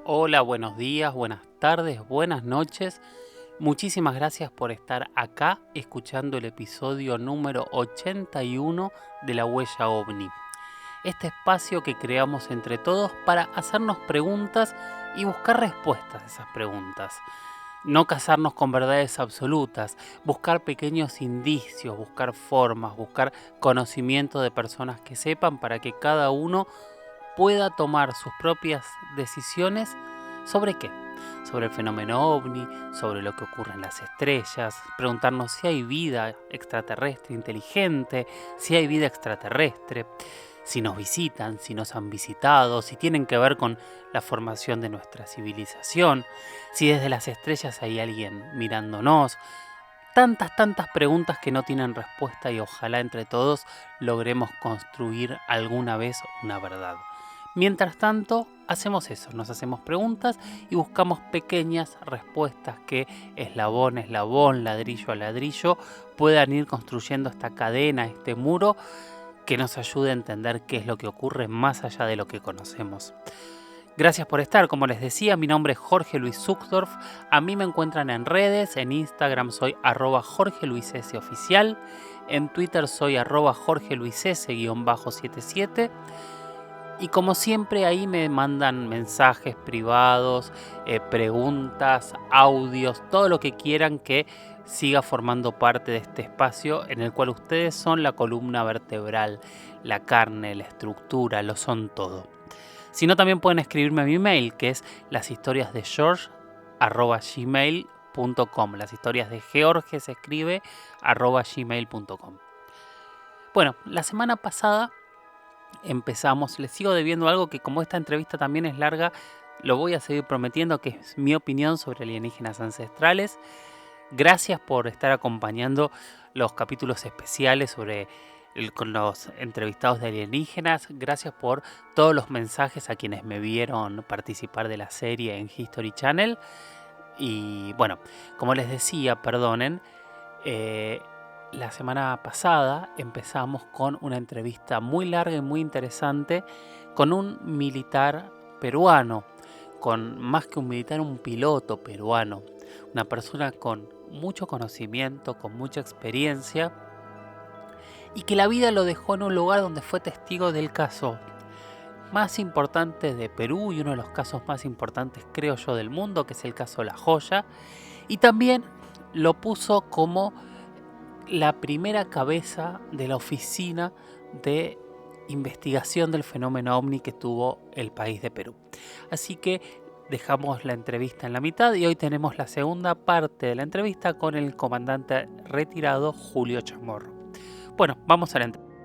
Hola, buenos días, buenas tardes, buenas noches. Muchísimas gracias por estar acá escuchando el episodio número 81 de La Huella OVNI. Este espacio que creamos entre todos para hacernos preguntas y buscar respuestas a esas preguntas. No casarnos con verdades absolutas, buscar pequeños indicios, buscar formas, buscar conocimiento de personas que sepan para que cada uno pueda tomar sus propias decisiones. ¿Sobre qué? Sobre el fenómeno ovni, sobre lo que ocurre en las estrellas, preguntarnos si hay vida extraterrestre inteligente, si hay vida extraterrestre, si nos visitan, si nos han visitado, si tienen que ver con la formación de nuestra civilización, si desde las estrellas hay alguien mirándonos. Tantas preguntas que no tienen respuesta y ojalá entre todos logremos construir alguna vez una verdad. Mientras tanto, hacemos eso, nos hacemos preguntas y buscamos pequeñas respuestas que eslabón a eslabón, ladrillo a ladrillo, puedan ir construyendo esta cadena, este muro que nos ayude a entender qué es lo que ocurre más allá de lo que conocemos. Gracias por estar, como les decía, mi nombre es Jorge Luis Zuckdorf, a mí me encuentran en redes, en Instagram soy @JorgeLuisSoficial, en Twitter soy @JorgeLuisS_77 y como siempre ahí me mandan mensajes privados, preguntas, audios, todo lo que quieran que siga formando parte de este espacio en el cual ustedes son la columna vertebral, la carne, la estructura, lo son todo. Si no, también pueden escribirme a mi mail, que es lashistoriasdegeorge@gmail.com. Las historias de George se escribe @gmail.com. Bueno, la semana pasada empezamos, les sigo debiendo algo que, como esta entrevista también es larga, lo voy a seguir prometiendo, que es mi opinión sobre alienígenas ancestrales. Gracias por estar acompañando los capítulos especiales con los entrevistados de alienígenas. Gracias por todos los mensajes a quienes me vieron participar de la serie en History Channel. Y bueno, como les decía, perdonen, la semana pasada empezamos con una entrevista muy larga y muy interesante con un militar peruano, con más que un militar, un piloto peruano, una persona con mucho conocimiento, con mucha experiencia, y que la vida lo dejó en un lugar donde fue testigo del caso más importante de Perú y uno de los casos más importantes, creo yo, del mundo, que es el caso La Joya, y también lo puso como la primera cabeza de la oficina de investigación del fenómeno ovni que tuvo el país de Perú. Así que dejamos la entrevista en la mitad y hoy tenemos la segunda parte de la entrevista con el comandante retirado Julio Chamorro. Bueno, vamos a la entrevista.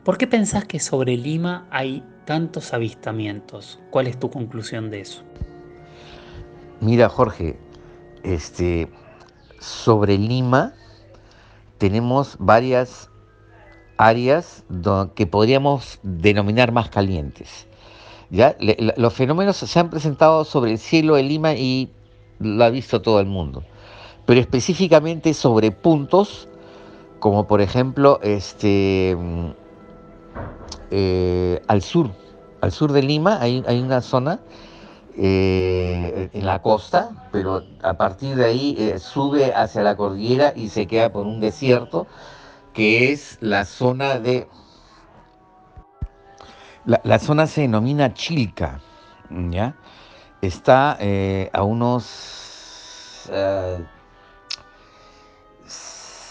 ¿Por qué pensás que sobre Lima hay tantos avistamientos? ¿Cuál es tu conclusión de eso? Mira, Jorge, sobre Lima tenemos varias áreas que podríamos denominar más calientes. ¿Ya? Los fenómenos se han presentado sobre el cielo de Lima y lo ha visto todo el mundo. Pero específicamente sobre puntos, como por ejemplo al sur de Lima hay una zona en la costa, pero a partir de ahí sube hacia la cordillera y se queda por un desierto, que es la zona de... La zona se denomina Chilca, ¿ya? Está a unos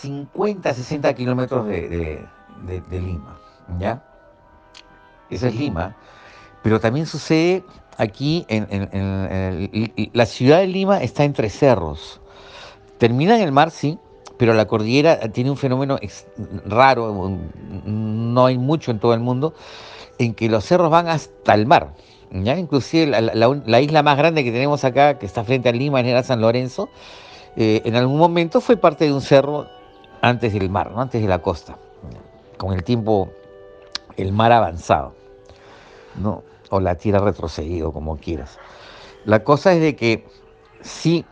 50, 60 kilómetros de Lima, ¿ya? Esa es Lima, pero también sucede aquí la ciudad de Lima está entre cerros. Termina en el mar, sí, pero la cordillera tiene un fenómeno raro, no hay mucho en todo el mundo, en que los cerros van hasta el mar. ¿Ya? Inclusive la isla más grande que tenemos acá, que está frente a Lima, es General San Lorenzo, en algún momento fue parte de un cerro antes del mar, ¿no? Antes de la costa. Con el tiempo, el mar ha avanzado, ¿no? O la tierra ha retrocedido, como quieras. La cosa es de que sí,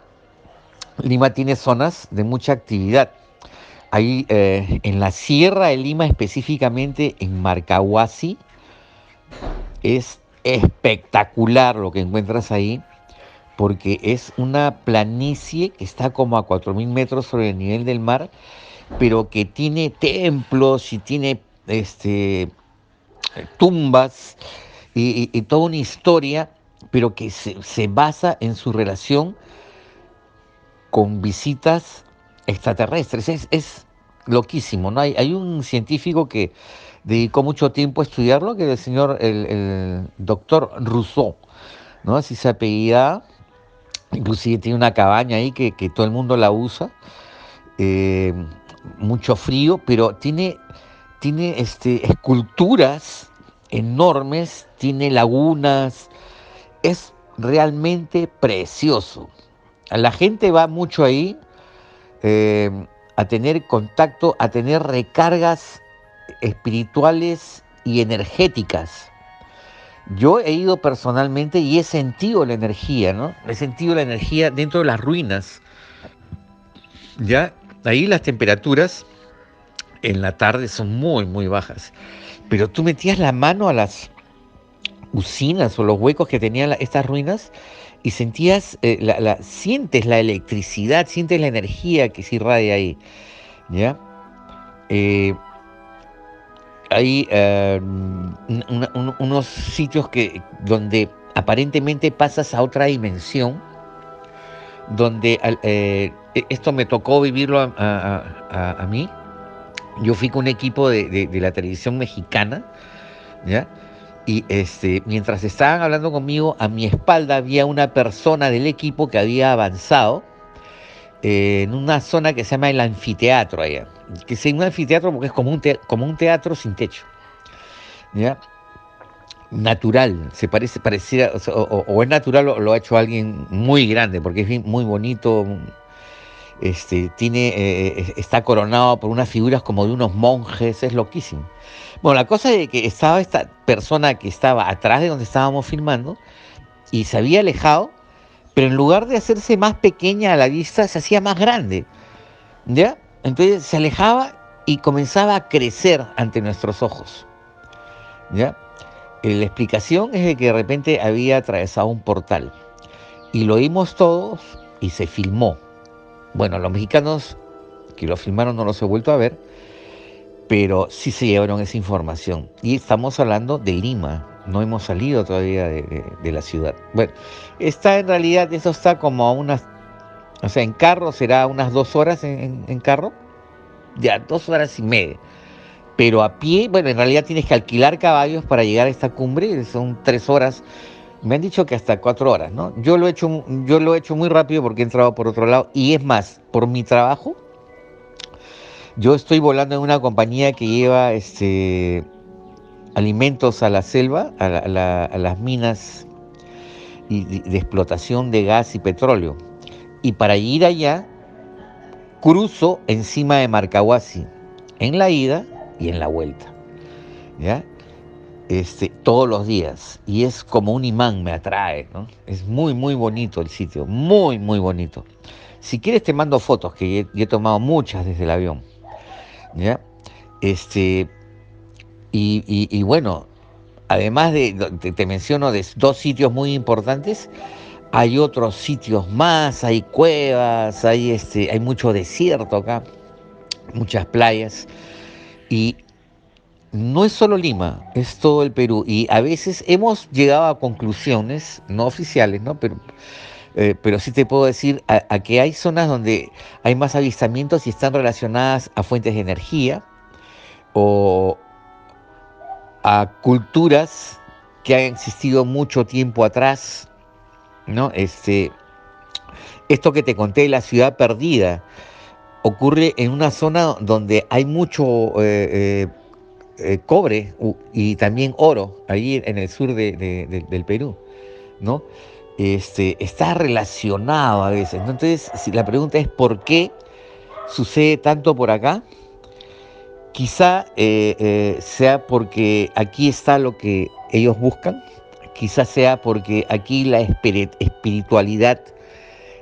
Lima tiene zonas de mucha actividad. Ahí en la sierra de Lima, específicamente en Marcahuasi, Es espectacular lo que encuentras ahí, porque es una planicie que está como a 4.000 metros sobre el nivel del mar, pero que tiene templos y tiene tumbas y toda una historia, pero que se basa en su relación con visitas extraterrestres. Es loquísimo, ¿no? Hay un científico que dedicó mucho tiempo a estudiarlo, que es el señor, el doctor Rousseau, ¿no? Así se apellida, inclusive tiene una cabaña ahí que todo el mundo la usa, eh, mucho frío, pero tiene esculturas enormes, tiene lagunas, es realmente precioso. La gente va mucho ahí, eh, a tener contacto, a tener recargas espirituales y energéticas. Yo he ido personalmente y he sentido la energía, ¿no? He sentido la energía dentro de las ruinas. Ya, ahí las temperaturas en la tarde son muy, muy bajas. Pero tú metías la mano a las usinas o los huecos que tenían estas ruinas y sentías, sientes la electricidad, sientes la energía que se irradia ahí, ¿ya? Eh, Hay unos sitios donde aparentemente pasas a otra dimensión, donde esto me tocó vivirlo a mí. Yo fui con un equipo de la televisión mexicana, ¿ya? Y mientras estaban hablando conmigo, a mi espalda había una persona del equipo que había avanzado en una zona que se llama el anfiteatro allá. Que es un anfiteatro porque es como un teatro sin techo, ¿ya? Natural, pareciera, o es natural o lo ha hecho alguien muy grande, porque es muy bonito, está coronado por unas figuras como de unos monjes, es loquísimo. Bueno, la cosa es que estaba esta persona que estaba atrás de donde estábamos filmando y se había alejado, pero en lugar de hacerse más pequeña a la vista, se hacía más grande, ¿ya? Entonces se alejaba y comenzaba a crecer ante nuestros ojos, ¿ya? La explicación es de que de repente había atravesado un portal y lo vimos todos y se filmó. Bueno, los mexicanos que lo filmaron no los he vuelto a ver, pero sí se llevaron esa información. Y estamos hablando de Lima, no hemos salido todavía de la ciudad. Bueno, en realidad, eso está como a unas, o sea, en carro será unas 2 horas en carro, ya 2 horas y media. Pero a pie, bueno, en realidad tienes que alquilar caballos para llegar a esta cumbre, son 3 horas. Me han dicho que hasta 4 horas, ¿no? Yo lo he hecho muy rápido porque he entrado por otro lado. Y es más, por mi trabajo, yo estoy volando en una compañía que lleva alimentos a la selva, a las minas de explotación de gas y petróleo. Y para ir allá, cruzo encima de Marcahuasi, en la ida y en la vuelta, ¿ya? Todos los días. Y es como un imán, me atrae, ¿no? Es muy, muy bonito el sitio, muy, muy bonito. Si quieres te mando fotos, que he tomado muchas desde el avión, ¿ya? Este, y bueno, además te menciono de 2 sitios muy importantes, hay otros sitios más, hay cuevas, hay mucho desierto acá, muchas playas. Y no es solo Lima, es todo el Perú. Y a veces hemos llegado a conclusiones, no oficiales, ¿no? Pero sí te puedo decir a que hay zonas donde hay más avistamientos y están relacionadas a fuentes de energía o a culturas que han existido mucho tiempo atrás, ¿no? Esto que te conté, la ciudad perdida, ocurre en una zona donde hay mucho cobre y también oro, ahí en el sur del Perú, ¿no? Está relacionado a veces, ¿no? Entonces, si la pregunta es ¿por qué sucede tanto por acá? Quizá sea porque aquí está lo que ellos buscan, quizá sea porque aquí la espiritualidad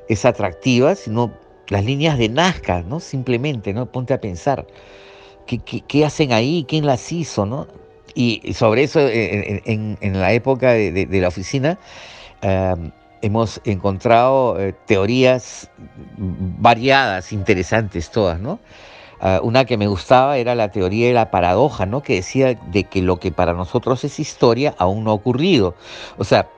es atractiva, sino las líneas de Nazca, ¿no? Simplemente, ¿no? Ponte a pensar, ¿qué hacen ahí? ¿Quién las hizo, no? Y sobre eso, en la época de la oficina, eh, hemos encontrado teorías variadas, interesantes todas, ¿no? Una que me gustaba era la teoría de la paradoja, ¿no? Que decía de que lo que para nosotros es historia aún no ha ocurrido. O sea,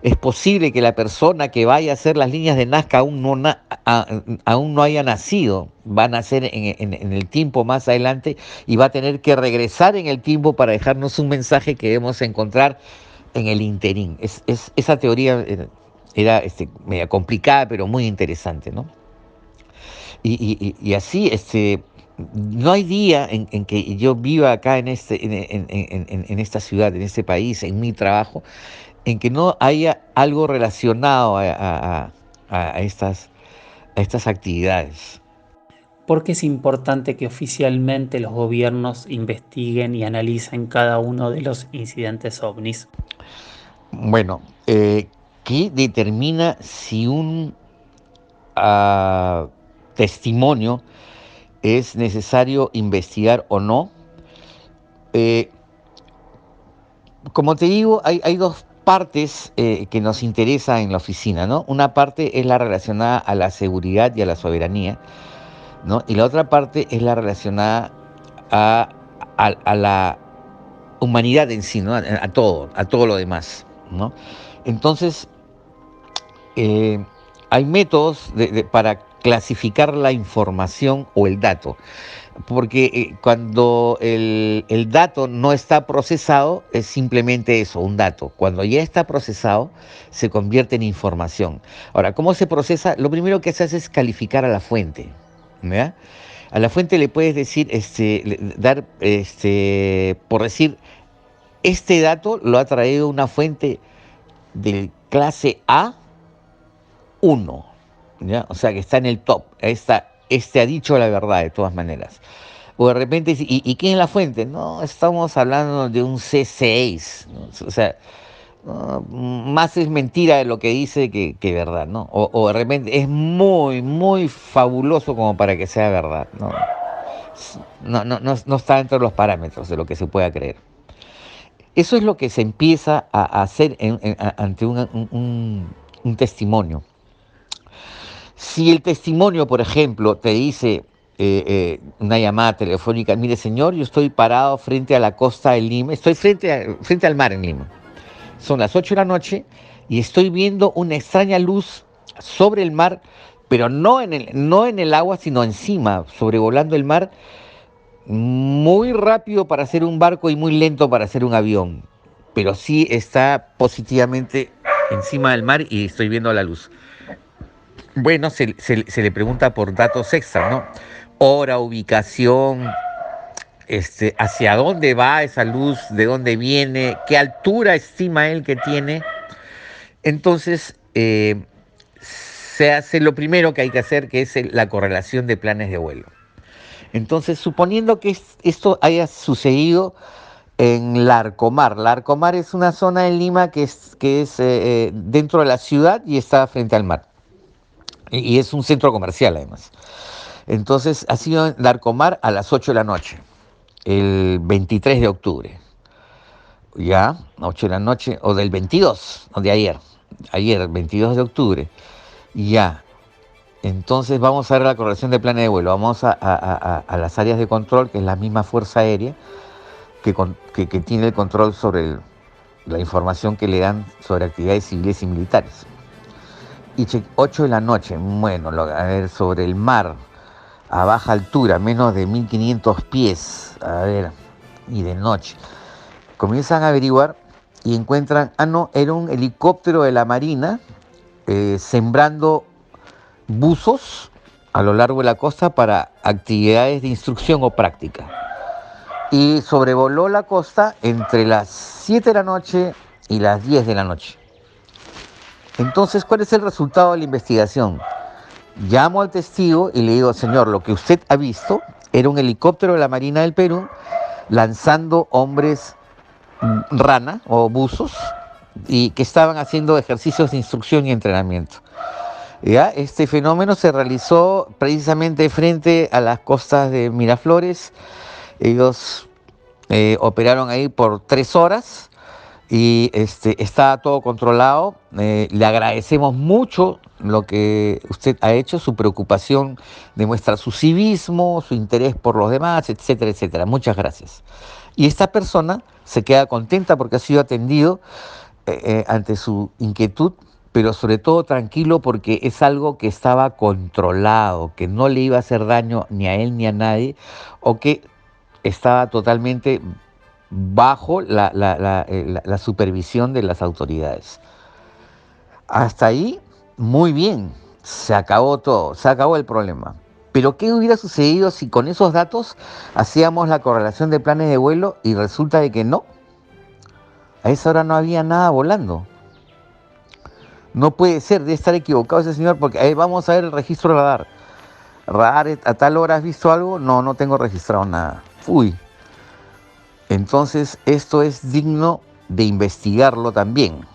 es posible que la persona que vaya a hacer las líneas de Nazca aún no haya nacido, va a nacer en el tiempo más adelante y va a tener que regresar en el tiempo para dejarnos un mensaje que debemos encontrar en el interín. Esa teoría era media complicada, pero muy interesante, ¿no? Y así, no hay día en que yo viva acá en esta ciudad, en este país, en mi trabajo, en que no haya algo relacionado a estas actividades. ¿Por qué es importante que oficialmente los gobiernos investiguen y analicen cada uno de los incidentes ovnis? Bueno, ¿qué determina si un testimonio es necesario investigar o no? Eh, Como te digo, hay dos partes que nos interesan en la oficina, ¿no? Una parte es la relacionada a la seguridad y a la soberanía, ¿no? Y la otra parte es la relacionada a, a la humanidad en sí, ¿no? A todo lo demás, ¿no? Entonces, eh, hay métodos para clasificar la información o el dato. Porque cuando el dato no está procesado, es simplemente eso, un dato. Cuando ya está procesado, se convierte en información. Ahora, ¿cómo se procesa? Lo primero que se hace es calificar a la fuente, ¿verdad? A la fuente le puedes decir, dar, por decir, este dato lo ha traído una fuente del clase A1, ¿ya? O sea, que está en el top. Este ha dicho la verdad de todas maneras. O de repente, ¿y quién es la fuente? No, estamos hablando de un C6, ¿no? O sea, no, más es mentira de lo que dice que verdad, ¿no? O de repente es muy, muy fabuloso como para que sea verdad, ¿no? No está dentro de los parámetros de lo que se pueda creer. Eso es lo que se empieza a hacer ante un testimonio. Si el testimonio, por ejemplo, te dice una llamada telefónica, mire señor, yo estoy parado frente a la costa de Lima, estoy frente al mar en Lima. Son las 8 de la noche y estoy viendo una extraña luz sobre el mar, pero no en el agua, sino encima, sobrevolando el mar, muy rápido para hacer un barco y muy lento para hacer un avión. Pero sí está positivamente encima del mar y estoy viendo la luz. Bueno, se le pregunta por datos extra, ¿no? Hora, ubicación, hacia dónde va esa luz, de dónde viene, qué altura estima él que tiene. Entonces, se hace lo primero que hay que hacer, que es la correlación de planes de vuelo. Entonces, suponiendo que esto haya sucedido en Larcomar. Larcomar es una zona en Lima que es dentro de la ciudad y está frente al mar. Y es un centro comercial además. Entonces ha sido en Larcomar a las 8 de la noche, el 23 de octubre. Ya, 8 de la noche, o del 22, o de ayer, 22 de octubre. Ya, entonces vamos a ver la corrección de planes de vuelo. Vamos a las áreas de control, que es la misma Fuerza Aérea, que tiene el control sobre la información que le dan sobre actividades civiles y militares. Y 8 de la noche, bueno, a ver, sobre el mar, a baja altura, menos de 1500 pies, a ver, y de noche. Comienzan a averiguar y encuentran, no, era un helicóptero de la Marina sembrando buzos a lo largo de la costa para actividades de instrucción o práctica. Y sobrevoló la costa entre las 7 de la noche y las 10 de la noche. Entonces, ¿cuál es el resultado de la investigación? Llamo al testigo y le digo, señor, lo que usted ha visto era un helicóptero de la Marina del Perú lanzando hombres rana o buzos y que estaban haciendo ejercicios de instrucción y entrenamiento. ¿Ya? Este fenómeno se realizó precisamente frente a las costas de Miraflores. Ellos Operaron ahí por 3 horas y está todo controlado. Le agradecemos mucho lo que usted ha hecho, su preocupación, demuestra su civismo, su interés por los demás, etcétera, etcétera. Muchas gracias. Y esta persona se queda contenta porque ha sido atendido ante su inquietud, pero sobre todo tranquilo porque es algo que estaba controlado, que no le iba a hacer daño ni a él ni a nadie, o que estaba totalmente bajo la supervisión de las autoridades. Hasta ahí, muy bien, se acabó todo, se acabó el problema. Pero ¿qué hubiera sucedido si con esos datos hacíamos la correlación de planes de vuelo y resulta de que no? A esa hora no había nada volando. No puede ser, debe estar equivocado ese señor porque vamos a ver el registro radar. Radar, ¿a tal hora has visto algo? No, no tengo registrado nada. Uy. Entonces esto es digno de investigarlo también.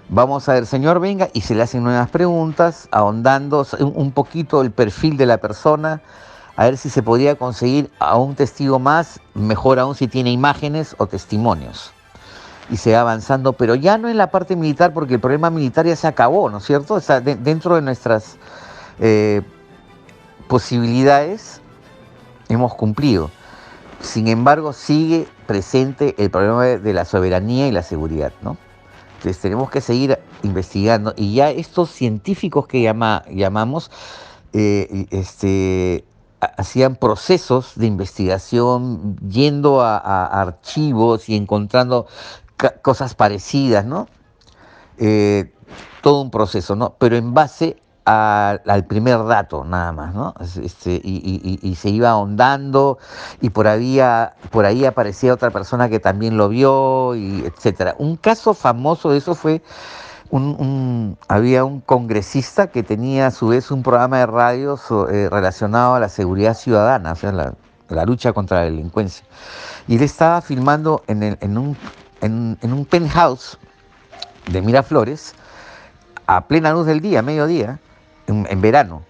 Vamos a ver, señor, venga, y se le hacen nuevas preguntas, ahondando un poquito el perfil de la persona, a ver si se podría conseguir a un testigo más, mejor aún si tiene imágenes o testimonios. Y se va avanzando, pero ya no en la parte militar, porque el problema militar ya se acabó, ¿no es cierto? O sea, dentro de nuestras posibilidades hemos cumplido. Sin embargo, sigue presente el problema de la soberanía y la seguridad, ¿no? Entonces tenemos que seguir investigando y ya estos científicos que llamamos hacían procesos de investigación yendo a archivos y encontrando cosas parecidas, ¿no? Eh, Todo un proceso, ¿no? Pero en base al primer dato, nada más, ¿no? Y se iba ahondando y por ahí aparecía otra persona que también lo vio, y etcétera. Un caso famoso de eso fue había un congresista que tenía a su vez un programa de radio relacionado a la seguridad ciudadana, o sea, la lucha contra la delincuencia. Y él estaba filmando en un penthouse de Miraflores, a plena luz del día, mediodía, en verano.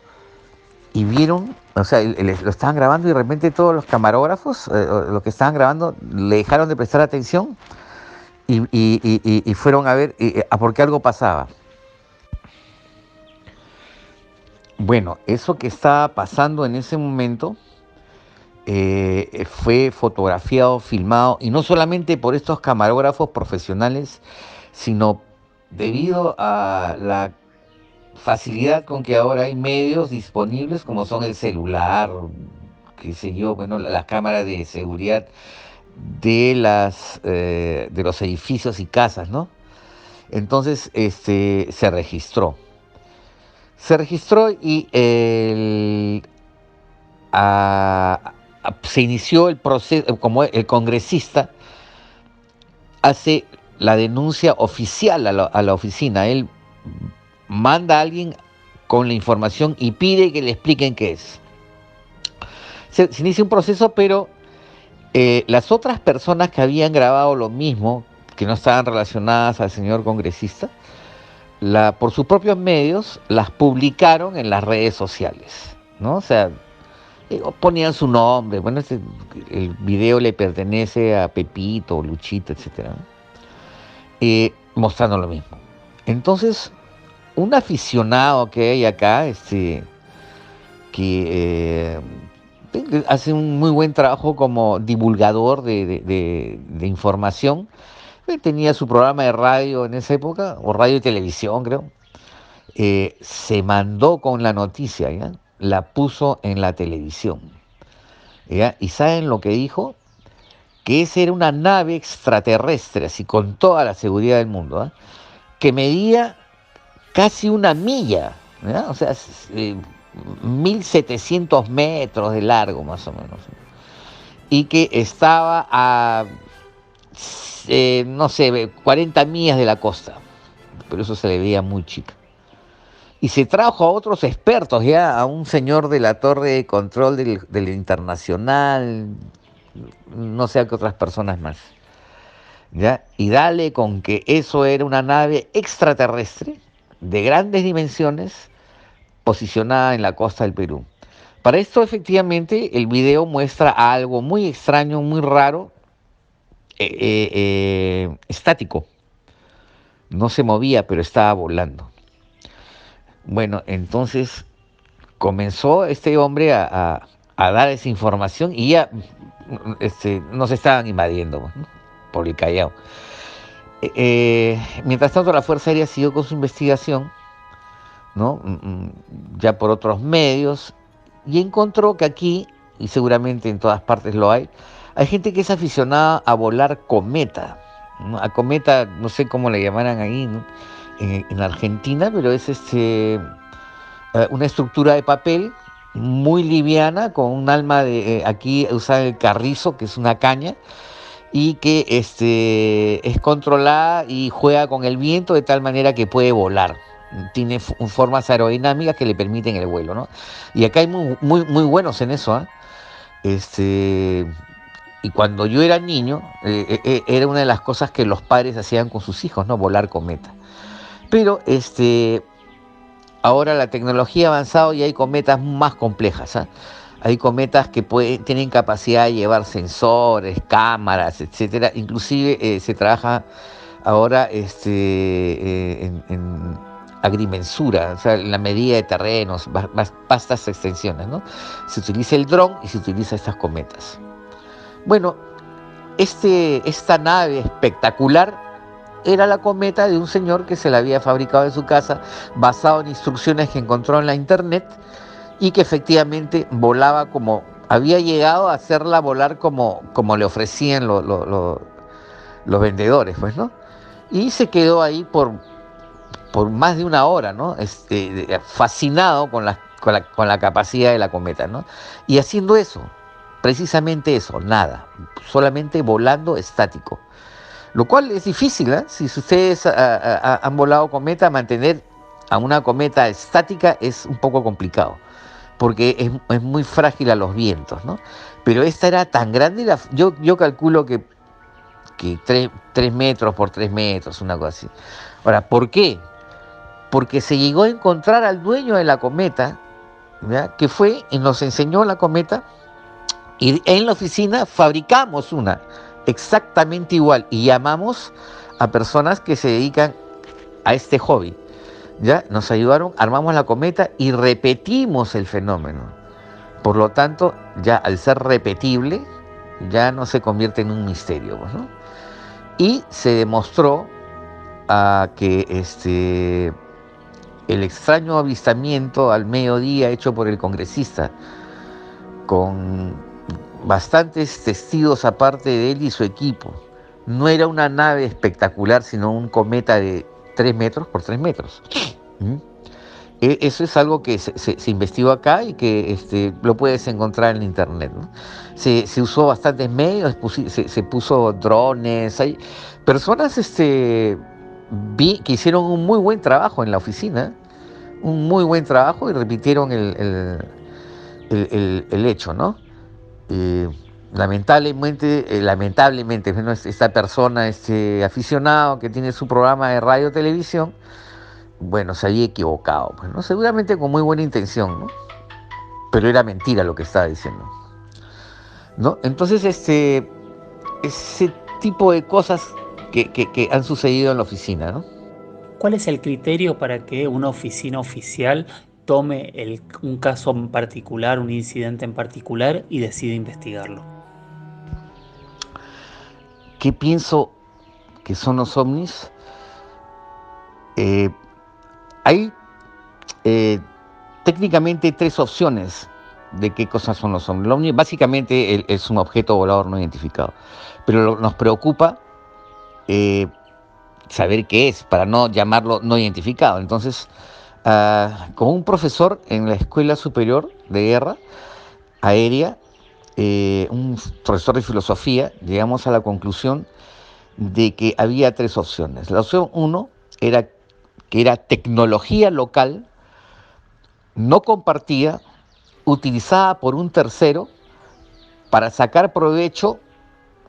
Y vieron, o sea, lo estaban grabando y de repente todos los camarógrafos, los que estaban grabando, le dejaron de prestar atención y fueron a ver a por qué algo pasaba. Bueno, eso que estaba pasando en ese momento fue fotografiado, filmado, y no solamente por estos camarógrafos profesionales, sino debido a la facilidad con que ahora hay medios disponibles como son el celular, qué sé yo, bueno, las cámaras de seguridad de los edificios y casas, ¿no? Entonces, se registró y se inició el proceso, como el congresista hace la denuncia oficial a la oficina. Él manda a alguien con la información y pide que le expliquen qué es. Se inicia un proceso, pero las otras personas que habían grabado lo mismo, que no estaban relacionadas al señor congresista, por sus propios medios las publicaron en las redes sociales, ¿no? O sea, ponían su nombre, bueno, el video le pertenece a Pepito, Luchito, etcétera, ¿no? Mostrando lo mismo. Entonces, un aficionado que hay acá, que hace un muy buen trabajo como divulgador de información, tenía su programa de radio en esa época, o radio y televisión, creo, se mandó con la noticia, ¿ya? La puso en la televisión, ¿ya? ¿Y saben lo que dijo? Que esa era una nave extraterrestre, así con toda la seguridad del mundo, ¿eh? Que medía casi 1 milla, ¿ya? O sea, 1700 metros de largo más o menos, y que estaba a, no sé, 40 millas de la costa, pero eso se le veía muy chica. Y se trajo a otros expertos, ya a un señor de la torre de control del internacional, no sé a qué otras personas más, ¿ya? Y dale con que eso era una nave extraterrestre de grandes dimensiones posicionada en la costa del Perú. Para esto, efectivamente, el video muestra algo muy extraño, muy raro, estático, no se movía, pero estaba volando. Bueno, entonces comenzó este hombre a dar esa información y ya nos estaban invadiendo, ¿no? Por el Callao. Mientras tanto, la Fuerza Aérea siguió con su investigación, ¿no? Ya por otros medios, y encontró que aquí, y seguramente en todas partes lo hay gente que es aficionada a volar cometa, ¿no? A cometa, no sé cómo le llamarán ahí, ¿no? En Argentina, pero es una estructura de papel muy liviana, con un alma de, aquí usan el carrizo, que es una caña, y que es controlada y juega con el viento de tal manera que puede volar. Tiene formas aerodinámicas que le permiten el vuelo, ¿no? Y acá hay muy buenos en eso, ¿eh? Y cuando yo era niño, era una de las cosas que los padres hacían con sus hijos, ¿no? Volar cometa. Pero ahora la tecnología ha avanzado y hay cometas más complejas, ¿eh? Hay cometas que tienen capacidad de llevar sensores, cámaras, etcétera. Inclusive se trabaja ahora en agrimensura, o sea, en la medida de terrenos, vastas extensiones, ¿no? Se utiliza el dron y se utiliza estas cometas. Bueno, esta nave espectacular era la cometa de un señor que se la había fabricado en su casa, basado en instrucciones que encontró en la internet, y que efectivamente volaba como, había llegado a hacerla volar como le ofrecían los vendedores, pues, ¿no? Y se quedó ahí por más de una hora, ¿no? Fascinado con la capacidad de la cometa, ¿no? Y haciendo eso, precisamente eso, nada, solamente volando estático. Lo cual es difícil, ¿eh? Si ustedes han volado cometa, mantener a una cometa estática es un poco complicado, porque es muy frágil a los vientos, ¿no? Pero esta era tan grande, yo calculo que 3 metros por 3 metros, una cosa así. Ahora, ¿por qué? Porque se llegó a encontrar al dueño de la cometa, ¿ya? Que fue y nos enseñó la cometa, y en la oficina fabricamos una exactamente igual y llamamos a personas que se dedican a este hobby. Ya nos ayudaron, armamos la cometa y repetimos el fenómeno. Por lo tanto, ya al ser repetible, ya no se convierte en un misterio, pues, ¿no? Y se demostró que el extraño avistamiento al mediodía hecho por el congresista, con bastantes testigos aparte de él y su equipo, no era una nave espectacular, sino un cometa de 3 metros por 3 metros. ¿Mm? Eso es algo que se investigó acá y que lo puedes encontrar en internet, ¿no? Se usó bastantes medios, se puso drones. Hay personas que hicieron un muy buen trabajo en la oficina, un muy buen trabajo, y repitieron el hecho, ¿no? Eh, lamentablemente, ¿no? Esta persona, este aficionado que tiene su programa de radio y televisión, bueno, se había equivocado, pues, ¿no? Seguramente con muy buena intención, ¿no? Pero era mentira lo que estaba diciendo, ¿no? Entonces, ese tipo de cosas que han sucedido en la oficina, ¿no? ¿Cuál es el criterio para que una oficina oficial tome un caso en particular, un incidente en particular y decida investigarlo? ¿Qué pienso que son los ovnis? Eh, hay eh, técnicamente 3 opciones de qué cosas son los ovnis. El ovni básicamente es un objeto volador no identificado, pero nos preocupa saber qué es, para no llamarlo no identificado. Entonces, con un profesor en la Escuela Superior de Guerra Aérea, un profesor de filosofía, llegamos a la conclusión de que había 3 opciones. La opción 1 era que era tecnología local, no compartida, utilizada por un tercero para sacar provecho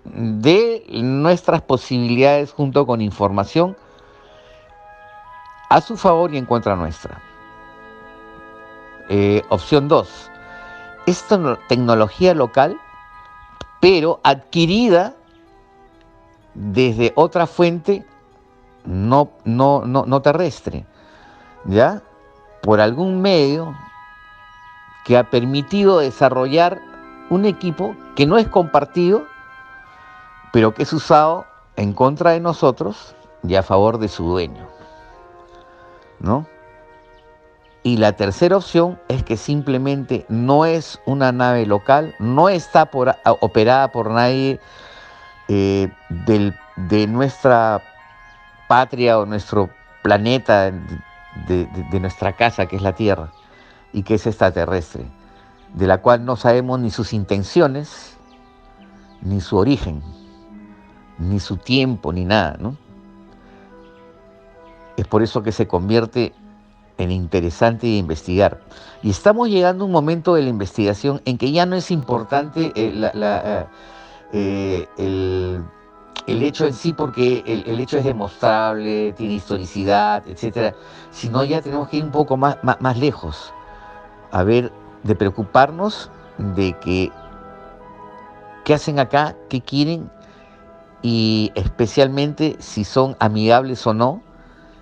de nuestras posibilidades junto con información a su favor y en contra nuestra. Opción 2, es tecnología local, pero adquirida desde otra fuente no terrestre, ¿ya? Por algún medio que ha permitido desarrollar un equipo que no es compartido, pero que es usado en contra de nosotros y a favor de su dueño, ¿no? Y la tercera opción es que simplemente no es una nave local, no está operada por nadie de nuestra patria o nuestro planeta, de nuestra casa, que es la Tierra, y que es extraterrestre, de la cual no sabemos ni sus intenciones, ni su origen, ni su tiempo, ni nada, ¿no? Es por eso que se convierte en interesante de investigar. Y estamos llegando a un momento de la investigación en que ya no es importante el hecho en sí, porque el hecho es demostrable, tiene historicidad, etcétera, sino ya tenemos que ir un poco más lejos, a ver, de preocuparnos de que qué hacen acá, qué quieren, y especialmente si son amigables o no,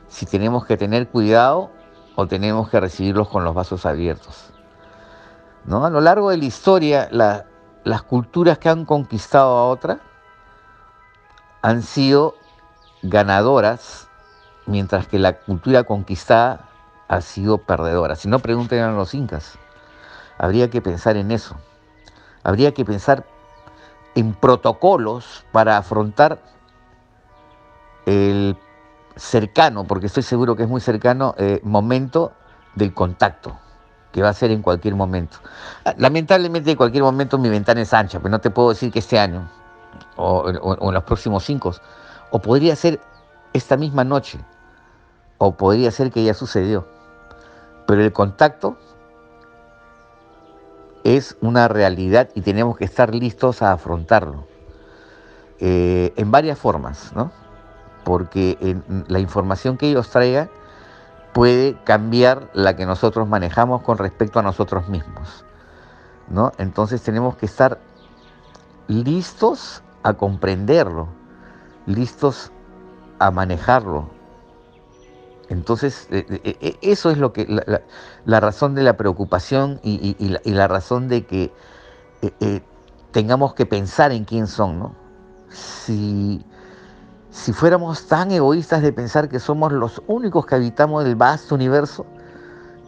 si tenemos que tener cuidado o tenemos que recibirlos con los brazos abiertos, ¿no? A lo largo de la historia, las culturas que han conquistado a otra han sido ganadoras, mientras que la cultura conquistada ha sido perdedora. Si no, pregunten a los incas. Habría que pensar en eso. Habría que pensar en protocolos para afrontar el cercano, porque estoy seguro que es muy cercano, momento del contacto, que va a ser en cualquier momento. Lamentablemente en cualquier momento mi ventana es ancha, pero no te puedo decir que este año o en los próximos 5, o podría ser esta misma noche, o podría ser que ya sucedió, pero el contacto es una realidad y tenemos que estar listos a afrontarlo en varias formas, ¿no? Porque la información que ellos traigan puede cambiar la que nosotros manejamos con respecto a nosotros mismos, ¿no? Entonces tenemos que estar listos a comprenderlo, listos a manejarlo. Entonces, eso es lo que la razón de la preocupación y la razón de que tengamos que pensar en quién son, ¿no? Si fuéramos tan egoístas de pensar que somos los únicos que habitamos el vasto universo,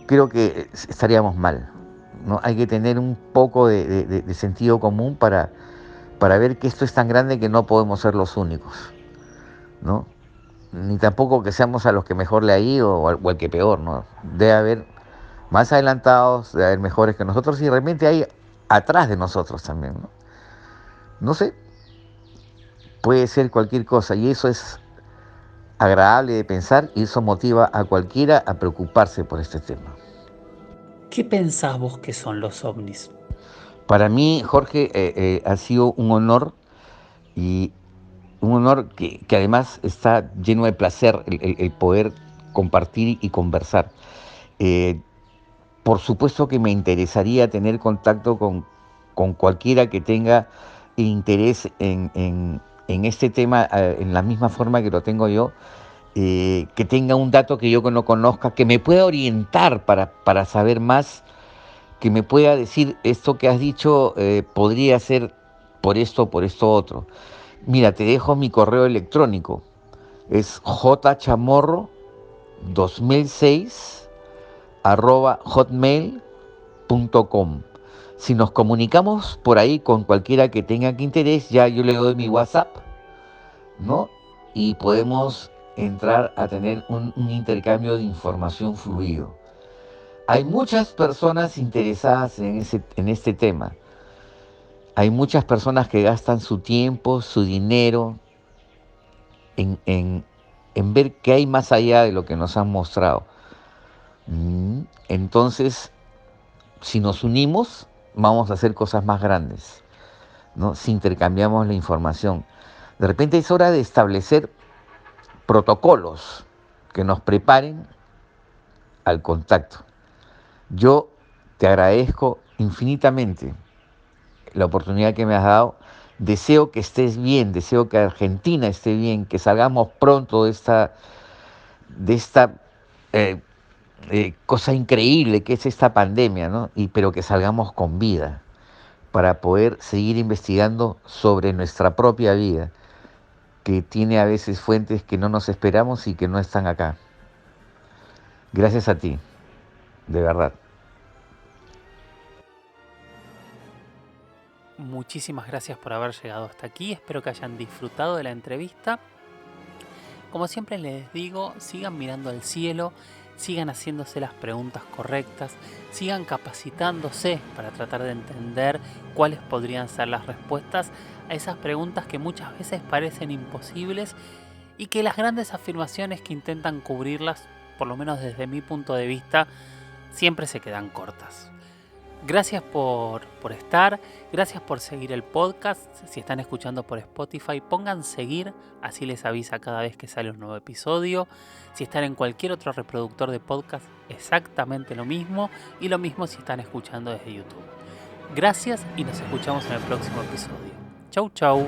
creo que estaríamos mal, ¿no? Hay que tener un poco de sentido común para ver que esto es tan grande que no podemos ser los únicos, ¿no? Ni tampoco que seamos a los que mejor le ha ido o al que peor, ¿no? Debe haber más adelantados, debe haber mejores que nosotros y realmente hay atrás de nosotros también, ¿no? No sé, puede ser cualquier cosa y eso es agradable de pensar y eso motiva a cualquiera a preocuparse por este tema. ¿Qué pensás vos que son los ovnis? Para mí, Jorge, ha sido un honor y un honor que además está lleno de placer el poder compartir y conversar. Eh, por supuesto que me interesaría tener contacto con cualquiera que tenga interés en este tema en la misma forma que lo tengo yo, que tenga un dato que yo no conozca, que me pueda orientar para saber más, que me pueda decir esto que has dicho podría ser por esto otro. Mira, te dejo mi correo electrónico. Es jchamorro2006@hotmail.com. Si nos comunicamos por ahí con cualquiera que tenga que interés, ya yo le doy mi WhatsApp, ¿no? Y podemos entrar a tener un intercambio de información fluido. Hay muchas personas interesadas en este tema. Hay muchas personas que gastan su tiempo, su dinero en, en, en ver qué hay más allá de lo que nos han mostrado. Entonces, si nos unimos, vamos a hacer cosas más grandes, ¿no? Si intercambiamos la información. De repente es hora de establecer protocolos que nos preparen al contacto. Yo te agradezco infinitamente la oportunidad que me has dado Deseo que estés bien, deseo que Argentina esté bien, que salgamos pronto de esta eh, cosa increíble que es esta pandemia, ¿no? Pero que salgamos con vida para poder seguir investigando sobre nuestra propia vida, que tiene a veces fuentes que no nos esperamos y que no están acá. Gracias a ti, de verdad. Muchísimas gracias por haber llegado hasta aquí, espero que hayan disfrutado de la entrevista. Como siempre les digo, sigan mirando al cielo, sigan haciéndose las preguntas correctas, sigan capacitándose para tratar de entender cuáles podrían ser las respuestas a esas preguntas que muchas veces parecen imposibles y que las grandes afirmaciones que intentan cubrirlas, por lo menos desde mi punto de vista, siempre se quedan cortas. Gracias por estar, gracias por seguir el podcast. Si están escuchando por Spotify, pongan seguir, así les avisa cada vez que sale un nuevo episodio. Si están en cualquier otro reproductor de podcast, exactamente lo mismo. Y lo mismo si están escuchando desde YouTube. Gracias y nos escuchamos en el próximo episodio. Chau, chau.